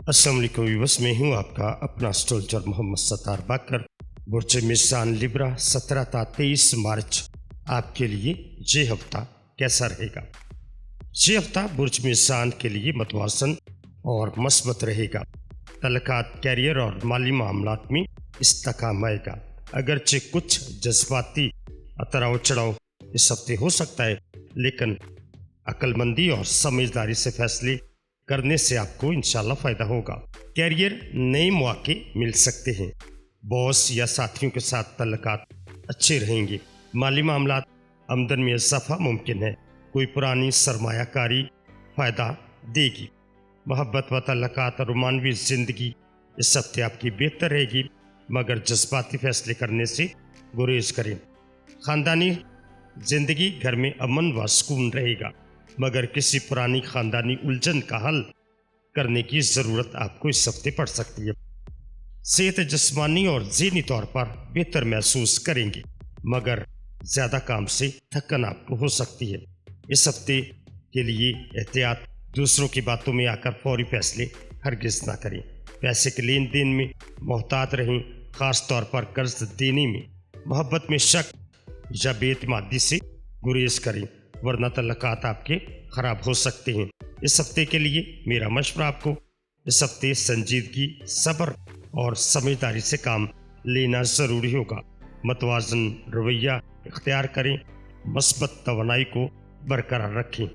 अस्सलाम वालेकुम व्यूअर्स, मैं हूं आपका अपना एस्ट्रोलॉजर मोहम्मद सत्तार बाकर। बुर्ज मिज़ान लिब्रा 17 ता 23 मार्च आपके लिए ये हफ्ता कैसा रहेगा। ये हफ्ता बुर्ज मिज़ान के लिए मतवासन और मस्बत रहेगा। तल्लुकात, कैरियर और माली मामलात में इस्तेकाम आएगा। अगरचे कुछ जज्बाती उतराव चढ़ाव इस हफ्ते हो सकता है, लेकिन अक्लमंदी और समझदारी से फैसले करने से आपको इंशाल्लाह फ़ायदा होगा। कैरियर, नए मौके मिल सकते हैं। बॉस या साथियों के साथ तल्लुकात अच्छे रहेंगे। माली मामलात, आमदन में इजाफा मुमकिन है। कोई पुरानी सरमायाकारी फ़ायदा देगी। मोहब्बत व तल्लुकात और रोमानवी ज़िंदगी इस हफ्ते आपकी बेहतर रहेगी, मगर जज्बाती फैसले करने से गुरेज करें। ख़ानदानी ज़िंदगी, घर में अमन व सुकून रहेगा, मगर किसी पुरानी ख़ानदानी उलझन का हल करने की ज़रूरत आपको इस हफ्ते पड़ सकती है। सेहत, जिस्मानी और ज़हनी तौर पर बेहतर महसूस करेंगे, मगर ज़्यादा काम से थकन आपको हो सकती है। इस हफ्ते के लिए एहतियात, दूसरों की बातों में आकर फौरी फैसले हरगिज़ ना करें। पैसे के लेन देन में मोहतात रहें, ख़ास तौर पर कर्ज देने में। मोहब्बत में शक या बेतमादी से गुरेज करें, वरना तल्लुकात आपके ख़राब हो सकते हैं। इस हफ्ते के लिए मेरा मशवरा आपको इस हफ्ते संजीदगी, सब्र और समझदारी से काम लेना ज़रूरी होगा। मतवाज़न रवैया इख्तियार करें, मस्बत तवानाई को बरकरार रखें।